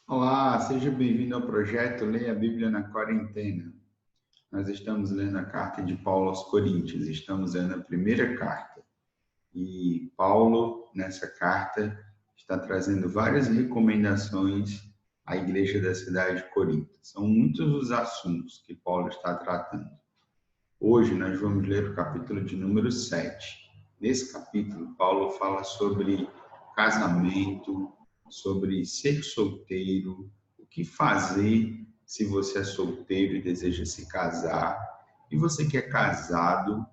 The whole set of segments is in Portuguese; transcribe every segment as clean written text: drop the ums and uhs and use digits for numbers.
Olá, seja bem-vindo ao projeto Leia a Bíblia na Quarentena. Nós estamos lendo a carta de Paulo aos Coríntios, estamos lendo a primeira carta. E Paulo, nessa carta, está trazendo várias recomendações à igreja da cidade de Corinto. São muitos os assuntos que Paulo está tratando. Hoje nós vamos ler o capítulo de número 7. Nesse capítulo, Paulo fala sobre casamento, sobre ser solteiro, o que fazer se você é solteiro e deseja se casar, e você que é casado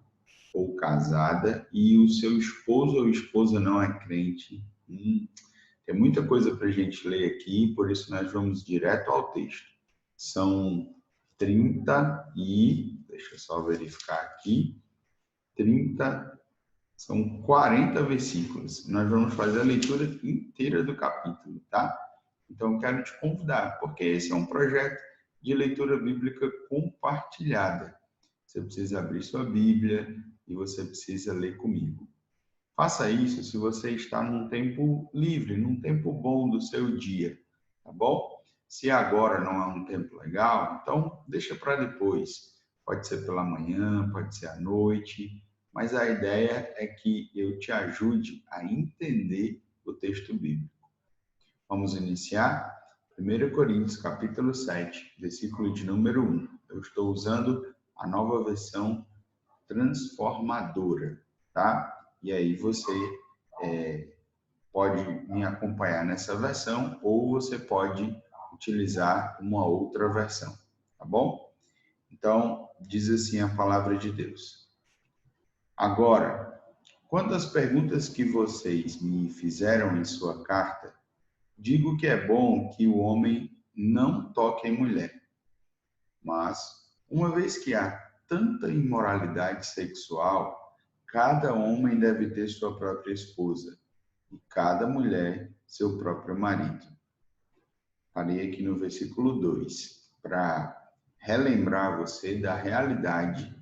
ou casada e o seu esposo ou esposa não é crente. Tem muita coisa para a gente ler aqui, por isso nós vamos direto ao texto. São 30 e, deixa eu só verificar aqui, 30, são 40 versículos. Nós vamos fazer a leitura inteira do capítulo, tá? Então, eu quero te convidar, porque esse é um projeto de leitura bíblica compartilhada. Você precisa abrir sua Bíblia e você precisa ler comigo. Faça isso se você está num tempo livre, num tempo bom do seu dia, tá bom? Se agora não é um tempo legal, então deixa para depois. Pode ser pela manhã, pode ser à noite, mas a ideia é que eu te ajude a entender o texto bíblico. Vamos iniciar? 1 Coríntios, capítulo 7, versículo de número 1. Eu estou usando a nova versão transformadora, tá? E aí você pode me acompanhar nessa versão ou você pode utilizar uma outra versão, tá bom? Então, diz assim a palavra de Deus. Agora, quanto às perguntas que vocês me fizeram em sua carta, digo que é bom que o homem não toque em mulher. Mas, uma vez que há tanta imoralidade sexual, cada homem deve ter sua própria esposa e cada mulher seu próprio marido. Parei aqui no versículo 2 para relembrar você da realidade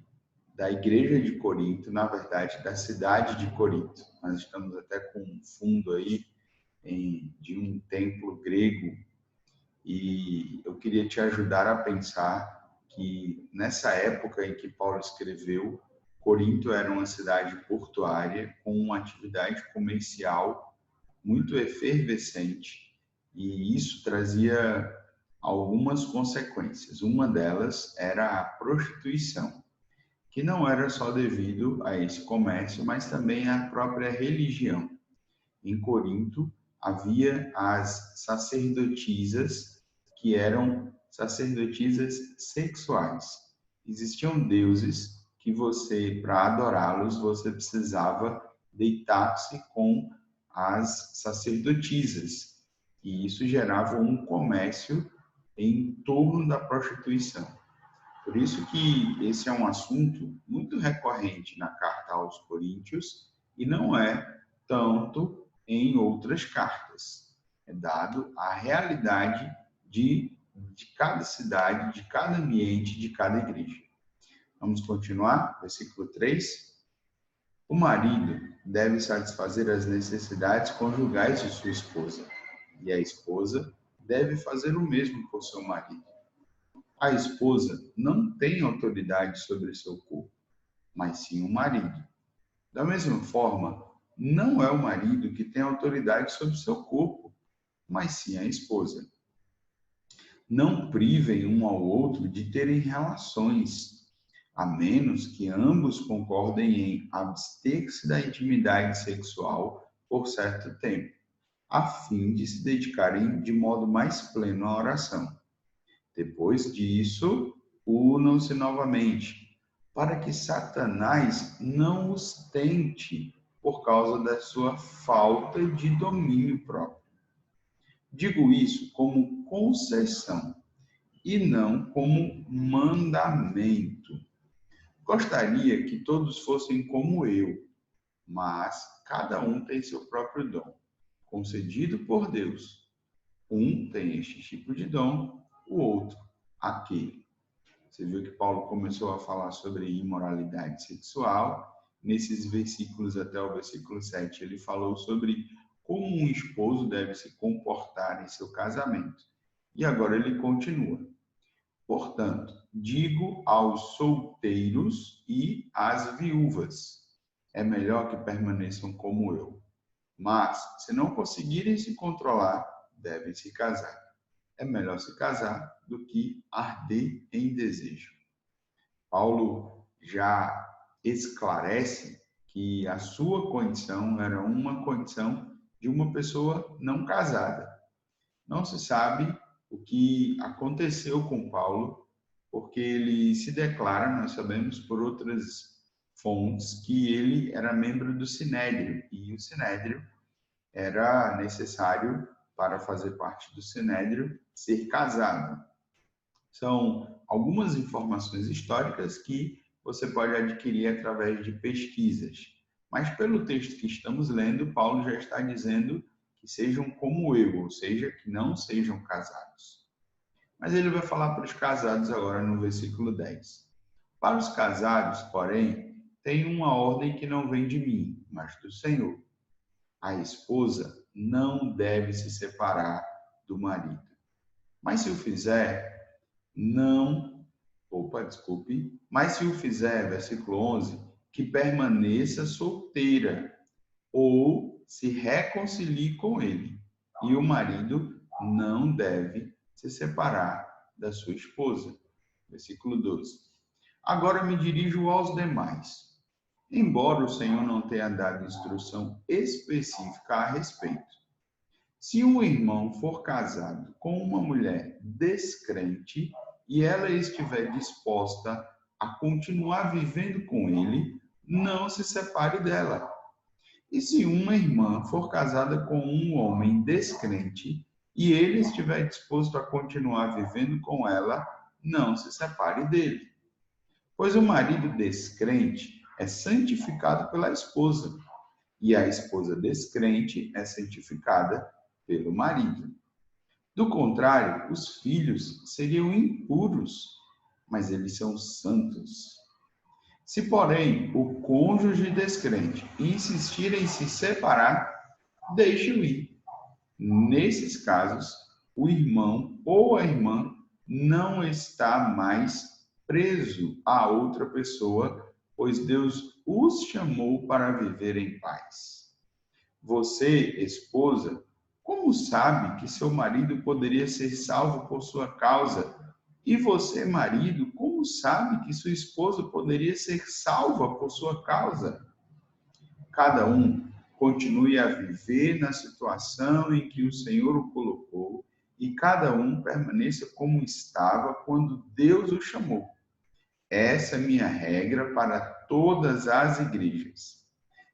da igreja de Corinto, na verdade, da cidade de Corinto. Nós estamos até com um fundo aí de um templo grego e eu queria te ajudar a pensar que nessa época em que Paulo escreveu, Corinto era uma cidade portuária com uma atividade comercial muito efervescente e isso trazia algumas consequências. Uma delas era a prostituição, que não era só devido a esse comércio, mas também à própria religião. Em Corinto havia as sacerdotisas, que eram sacerdotisas sexuais. Existiam deuses que você, para adorá-los, você precisava deitar-se com as sacerdotisas. E isso gerava um comércio em torno da prostituição. Por isso que esse é um assunto muito recorrente na carta aos Coríntios e não é tanto em outras cartas. É dado a realidade de cada cidade, de cada ambiente, de cada igreja. Vamos continuar? Versículo 3. O marido deve satisfazer as necessidades conjugais de sua esposa, e a esposa deve fazer o mesmo por seu marido. A esposa não tem autoridade sobre seu corpo, mas sim o marido. Da mesma forma, não é o marido que tem autoridade sobre seu corpo, mas sim a esposa. Não privem um ao outro de terem relações, a menos que ambos concordem em abster-se da intimidade sexual por certo tempo, a fim de se dedicarem de modo mais pleno à oração. Depois disso, unam-se novamente, para que Satanás não os tente por causa da sua falta de domínio próprio. Digo isso como concessão e não como mandamento. Gostaria que todos fossem como eu, mas cada um tem seu próprio dom, concedido por Deus. Um tem este tipo de dom, o outro aquele. Você viu que Paulo começou a falar sobre imoralidade sexual. Nesses versículos, até o versículo 7, ele falou sobre como um esposo deve se comportar em seu casamento. E agora ele continua. Portanto, digo aos solteiros e às viúvas, é melhor que permaneçam como eu. Mas, se não conseguirem se controlar, devem se casar. É melhor se casar do que arder em desejo. Paulo já esclarece que a sua condição era uma condição de uma pessoa não casada. Não se sabe o que aconteceu com Paulo, porque ele se declara, nós sabemos por outras fontes, que ele era membro do Sinédrio, e o Sinédrio era necessário, para fazer parte do Sinédrio, ser casado. São algumas informações históricas que você pode adquirir através de pesquisas. Mas pelo texto que estamos lendo, Paulo já está dizendo que sejam como eu, ou seja, que não sejam casados. Mas ele vai falar para os casados agora no versículo 10. Para os casados, porém, tem uma ordem que não vem de mim, mas do Senhor. A esposa não deve se separar do marido. Mas se o fizer, mas se o fizer, versículo 11, que permaneça solteira ou se reconcilie com ele. E o marido não deve se separar da sua esposa. Versículo 12. Agora me dirijo aos demais. Embora o Senhor não tenha dado instrução específica a respeito. Se um irmão for casado com uma mulher descrente e ela estiver disposta a continuar vivendo com ele, não se separe dela. E se uma irmã for casada com um homem descrente e ele estiver disposto a continuar vivendo com ela, não se separe dele. Pois o marido descrente é santificado pela esposa, e a esposa descrente é santificada pelo marido. Do contrário, os filhos seriam impuros, mas eles são santos. Se, porém, o cônjuge descrente insistir em se separar, deixe-o ir. Nesses casos, o irmão ou a irmã não está mais preso a outra pessoa, pois Deus os chamou para viver em paz. Você, esposa, como sabe que seu marido poderia ser salvo por sua causa? E você, marido, como sabe que sua esposa poderia ser salva por sua causa? Cada um continue a viver na situação em que o Senhor o colocou e cada um permaneça como estava quando Deus o chamou. Essa é minha regra para todas as igrejas.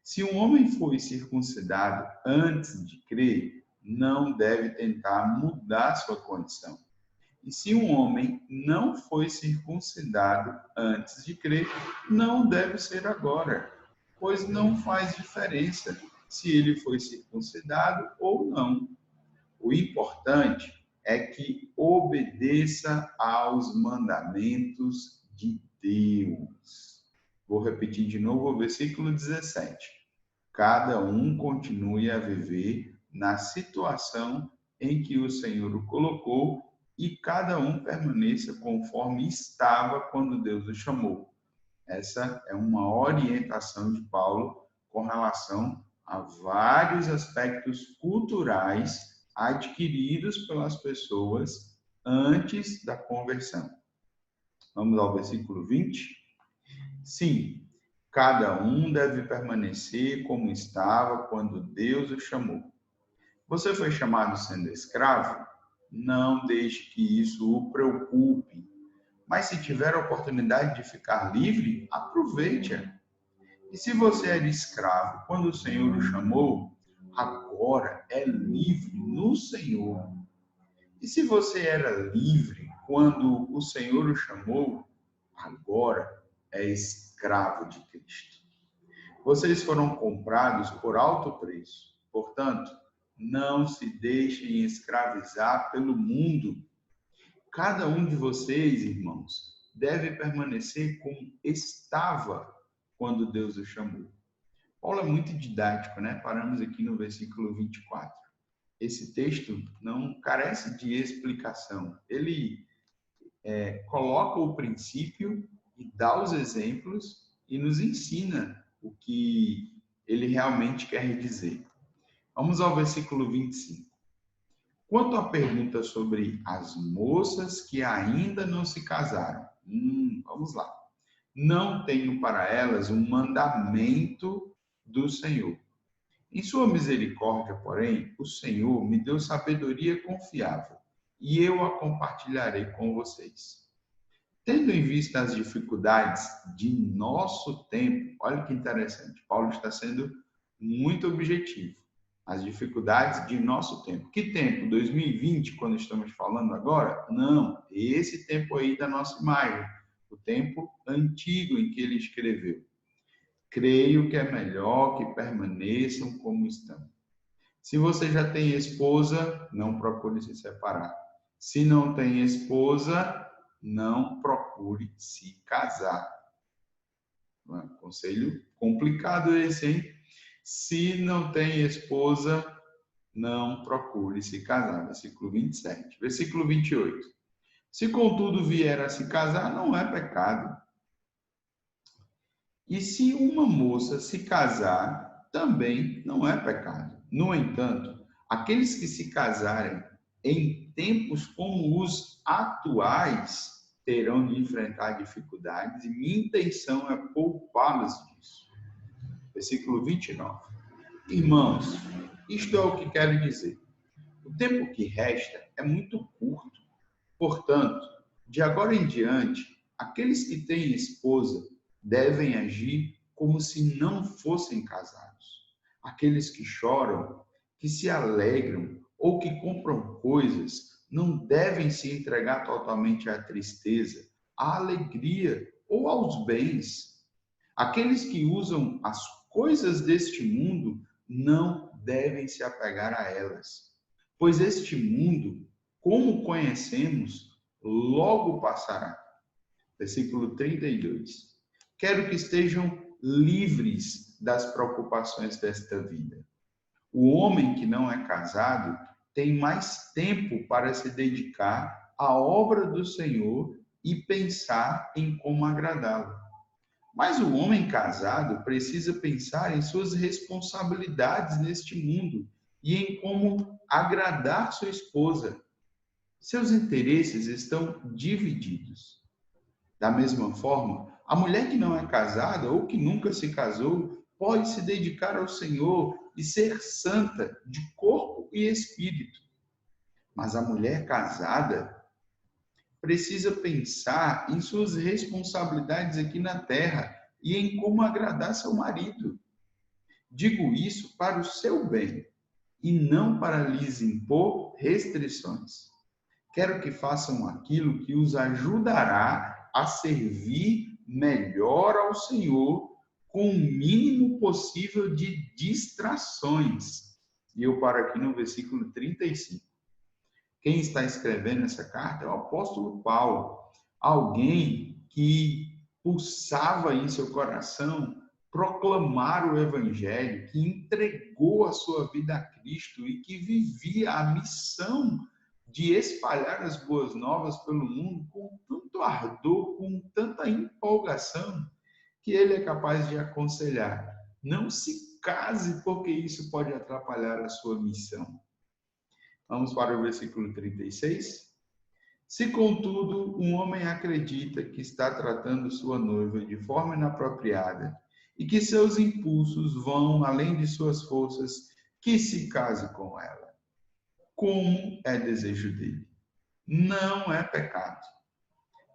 Se um homem foi circuncidado antes de crer, não deve tentar mudar sua condição. E se um homem não foi circuncidado antes de crer, não deve ser agora, pois não faz diferença se ele foi circuncidado ou não. O importante é que obedeça aos mandamentos de Deus. Vou repetir de novo o versículo 17. Cada um continue a viver na situação em que o Senhor o colocou e cada um permaneça conforme estava quando Deus o chamou. Essa é uma orientação de Paulo com relação a vários aspectos culturais adquiridos pelas pessoas antes da conversão. Vamos ao versículo 20? Sim, cada um deve permanecer como estava quando Deus o chamou. Você foi chamado sendo escravo? Não deixe que isso o preocupe. Mas se tiver a oportunidade de ficar livre, aproveite-a. E se você era escravo quando o Senhor o chamou, agora é livre no Senhor. E se você era livre quando o Senhor o chamou, agora é escravo de Cristo. Vocês foram comprados por alto preço. Portanto, não se deixem escravizar pelo mundo. Cada um de vocês, irmãos, deve permanecer como estava quando Deus o chamou. Paulo é muito didático, né? Paramos aqui no versículo 24. esse texto não carece de explicação. Ele coloca o princípio e dá os exemplos e nos ensina o que ele realmente quer dizer. Vamos ao versículo 25. Quanto à pergunta sobre as moças que ainda não se casaram, vamos lá. Não tenho para elas um mandamento do Senhor. Em sua misericórdia, porém, o Senhor me deu sabedoria confiável, e eu a compartilharei com vocês. Tendo em vista as dificuldades de nosso tempo, olha que interessante, Paulo está sendo muito objetivo. As dificuldades de nosso tempo. Que tempo? 2020, quando estamos falando agora? Não, esse tempo aí da nossa imagem, o tempo antigo em que ele escreveu. Creio que é melhor que permaneçam como estão. Se você já tem esposa, não procure se separar. Se não tem esposa, não procure se casar. Conselho complicado esse, hein? Se não tem esposa, não procure se casar. Versículo 27. Versículo 28. Se contudo vier a se casar, não é pecado. E se uma moça se casar, também não é pecado. No entanto, aqueles que se casarem em tempos como os atuais terão de enfrentar dificuldades e minha intenção é poupá-los disso. Versículo 29. Irmãos, isto é o que quero dizer. O tempo que resta é muito curto. Portanto, de agora em diante, aqueles que têm esposa devem agir como se não fossem casados. Aqueles que choram, que se alegram ou que compram coisas não devem se entregar totalmente à tristeza, à alegria ou aos bens. Aqueles que usam as coisas deste mundo não devem se apegar a elas, pois este mundo, como conhecemos, logo passará. Versículo 32. Quero que estejam livres das preocupações desta vida. O homem que não é casado tem mais tempo para se dedicar à obra do Senhor e pensar em como agradá-lo. Mas o homem casado precisa pensar em suas responsabilidades neste mundo e em como agradar sua esposa. Seus interesses estão divididos. Da mesma forma, a mulher que não é casada ou que nunca se casou pode se dedicar ao Senhor e ser santa de corpo e espírito. Mas a mulher casada precisa pensar em suas responsabilidades aqui na terra e em como agradar seu marido. Digo isso para o seu bem e não para lhes impor restrições. Quero que façam aquilo que os ajudará a servir melhor ao Senhor com o mínimo possível de distrações. E eu paro aqui no versículo 35. Quem está escrevendo essa carta é o apóstolo Paulo, alguém que pulsava em seu coração proclamar o evangelho, que entregou a sua vida a Cristo e que vivia a missão de espalhar as boas novas pelo mundo com tanto ardor, com tanta empolgação, que ele é capaz de aconselhar: não se case, porque isso pode atrapalhar a sua missão. Vamos para o versículo 36. Se, contudo, um homem acredita que está tratando sua noiva de forma inapropriada e que seus impulsos vão além de suas forças, que se case com ela, como é desejo dele. Não é pecado.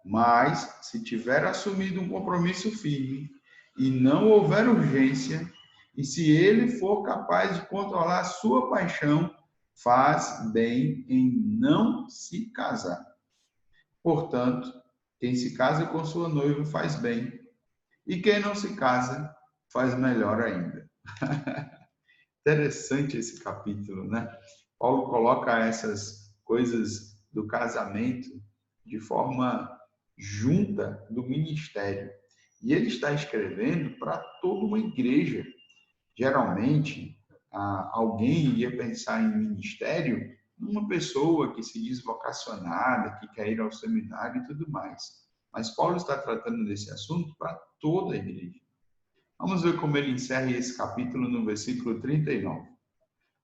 Mas, se tiver assumido um compromisso firme e não houver urgência, e se ele for capaz de controlar sua paixão, faz bem em não se casar. Portanto, quem se casa com sua noiva faz bem, e quem não se casa faz melhor ainda. Interessante esse capítulo, né? Paulo coloca essas coisas do casamento de forma junta do ministério. E ele está escrevendo para toda uma igreja. Geralmente, alguém iria pensar em ministério numa pessoa que se diz vocacionada, que quer ir ao seminário e tudo mais. Mas Paulo está tratando desse assunto para toda a igreja. Vamos ver como ele encerra esse capítulo no versículo 39.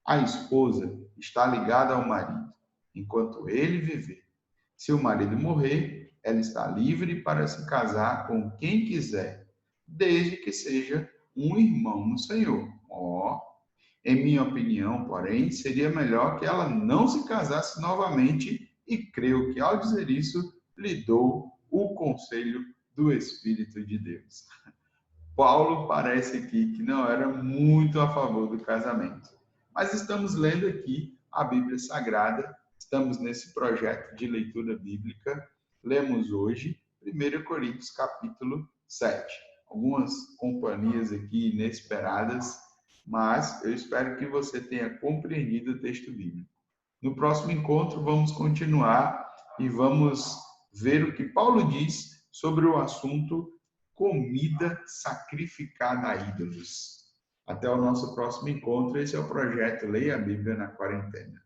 A esposa está ligada ao marido, enquanto ele viver. Se o marido morrer, ela está livre para se casar com quem quiser, desde que seja um irmão no Senhor. Em minha opinião, porém, seria melhor que ela não se casasse novamente, e creio que ao dizer isso, lhe dou o conselho do Espírito de Deus. Paulo parece aqui que não era muito a favor do casamento. Mas estamos lendo aqui a Bíblia Sagrada, estamos nesse projeto de leitura bíblica. Lemos hoje 1 Coríntios capítulo 7. Algumas companhias aqui inesperadas, mas eu espero que você tenha compreendido o texto bíblico. No próximo encontro vamos continuar e vamos ver o que Paulo diz sobre o assunto comida sacrificada a ídolos. Até o nosso próximo encontro. Esse é o projeto Leia a Bíblia na Quarentena.